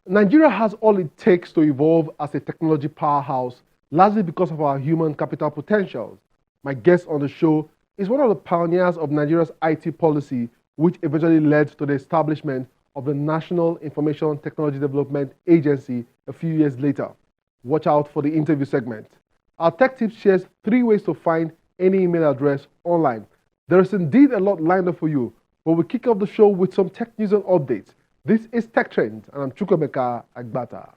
Nigeria has all it takes to evolve as a technology powerhouse, largely because of our human capital potentials. My guest on the show is one of the pioneers of Nigeria's IT policy, which eventually led to the establishment of the National Information Technology Development Agency a few years later. Watch out for the interview segment. Our tech tip shares 3 ways to find any email address online. There is indeed a lot lined up for you, but we kick off the show with some tech news and updates. This is Tech Trends, and I'm Chukwemeka Agbata.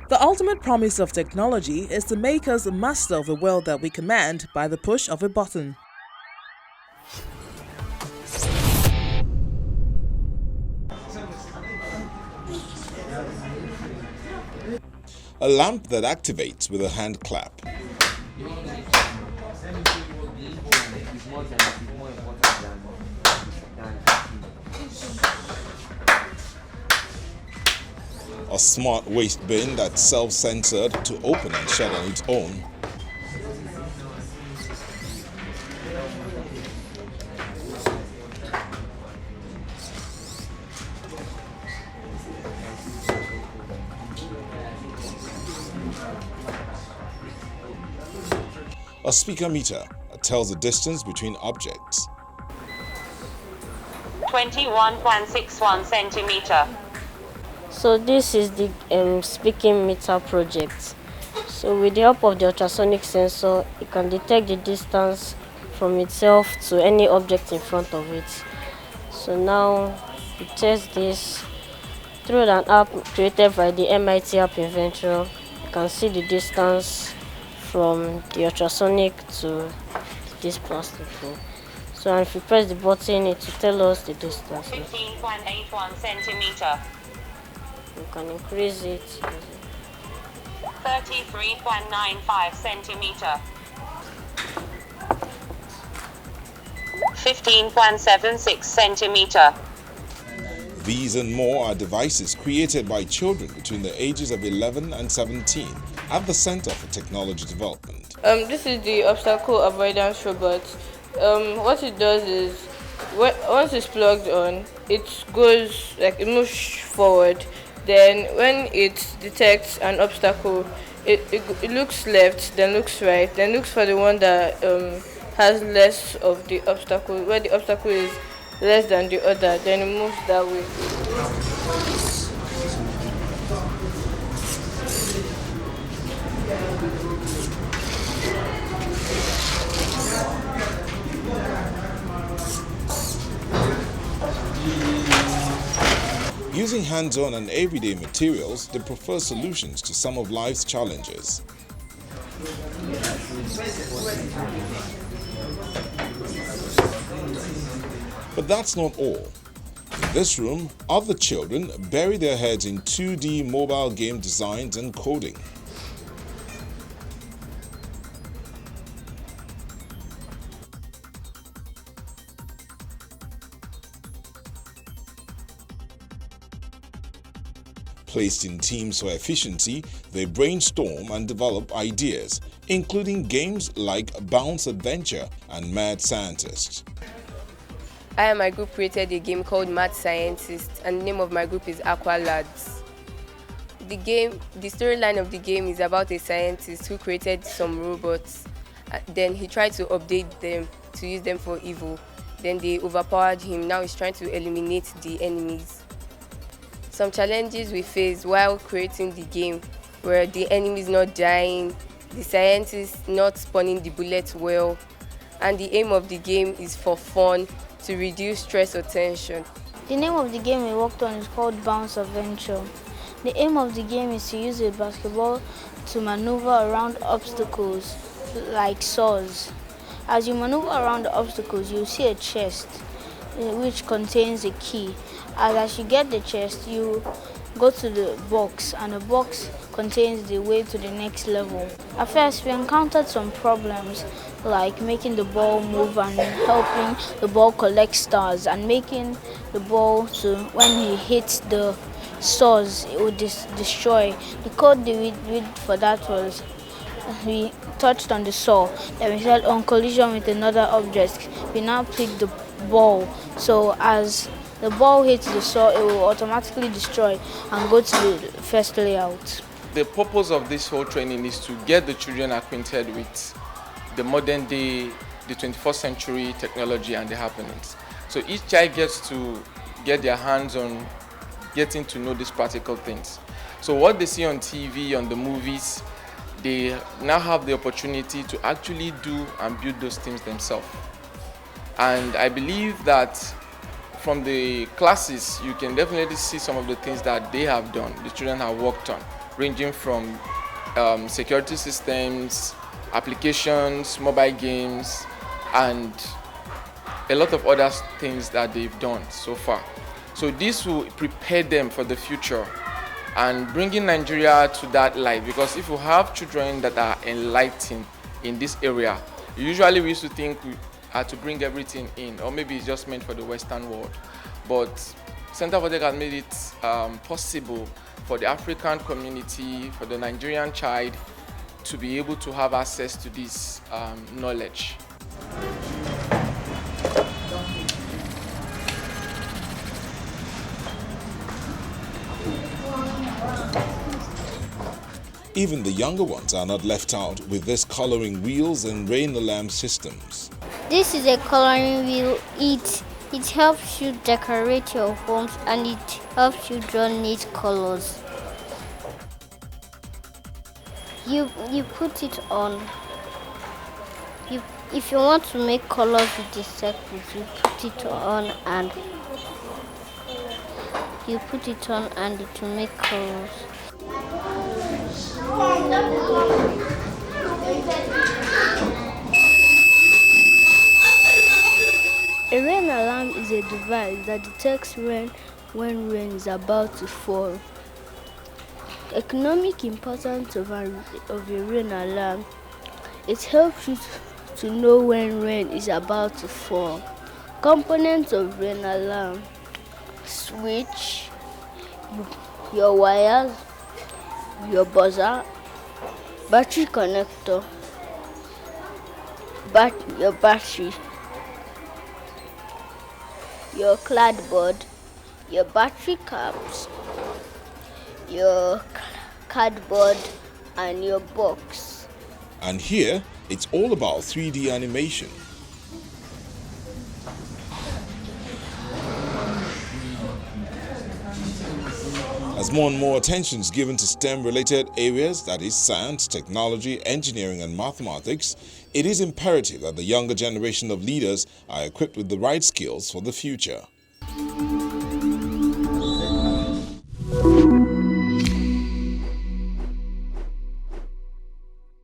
The ultimate promise of technology is to make us a master of the world that we command by the push of a button. A lamp that activates with a hand clap. A smart waste bin that's self-censored to open and shut on its own. A speaker meter that tells the distance between objects. 21.61 centimeter. So this is the speaking meter project. So with the help of the ultrasonic sensor, it can detect the distance from itself to any object in front of it. So now we test this through an app created by the MIT App Inventor. You can see the distance from the ultrasonic to this plastic thing. So if you press the button, it will tell us the distance. 15.81 centimeter. You can increase it. 33.95 centimeter. 15.76 centimeter. These and more are devices created by children between the ages of 11 and 17 at the Center for Technology Development. This is the obstacle avoidance robot. What it does is, once it's plugged on, it goes it moves forward. Then when it detects an obstacle, it looks left, then looks right, then looks for the one that has less of the obstacle, where the obstacle is less than the other, then it moves that way. Using hands-on and everyday materials, they prefer solutions to some of life's challenges. But that's not all. In this room, other children bury their heads in 2D mobile game designs and coding. Placed in teams for efficiency, they brainstorm and develop ideas, including games like Bounce Adventure and Mad Scientist. I and my group created a game called Mad Scientist, and the name of my group is Aqua Lads. The storyline of the game is about a scientist who created some robots. Then he tried to update them to use them for evil. Then they overpowered him. Now he's trying to eliminate the enemies. Some challenges we faced while creating the game were the enemies not dying, the scientists not spawning the bullets well, and the aim of the game is for fun, to reduce stress or tension. The name of the game we worked on is called Bounce Adventure. The aim of the game is to use a basketball to maneuver around obstacles like saws. As you maneuver around the obstacles, you'll see a chest which contains a key. As you get the chest, you go to the box, and the box contains the way to the next level. At first, we encountered some problems like making the ball move and helping the ball collect stars, and making the ball to, when he hits the stars, it would destroy. The code we did for that was we touched on the saw. Then we said on collision with another object, we now pick the ball. So as the ball hits the saw, it will automatically destroy and go to the first layout. The purpose of this whole training is to get the children acquainted with the modern day, the 21st century technology and the happenings. So each child gets to get their hands on getting to know these practical things. So what they see on TV, on the movies, they now have the opportunity to actually do and build those things themselves. And I believe that from the classes, you can definitely see some of the things that they have done, the children have worked on, ranging from security systems, applications, mobile games, and a lot of other things that they've done so far. So this will prepare them for the future and bringing Nigeria to that light, because if you have children that are enlightened in this area, usually we used to think we had to bring everything in, or maybe it's just meant for the Western world. But Center for Tech has made it possible for the African community, for the Nigerian child, to be able to have access to this knowledge. Even the younger ones are not left out with this coloring wheels and rain alarm systems. This is a coloring wheel. It helps you decorate your homes and it helps you draw neat colors. You put it on. If you want to make colors with the circles, you put it on and it will make colors. A rain alarm is a device that detects rain when rain is about to fall. Economic importance of a rain alarm: it helps you to know when rain is about to fall. Components of rain alarm: switch, your wires, your buzzer, battery connector, your battery, your cardboard, your battery caps, your cardboard, and your box. And here, it's all about 3D animation. As more and more attention is given to STEM-related areas, that is science, technology, engineering, and mathematics, it is imperative that the younger generation of leaders are equipped with the right skills for the future.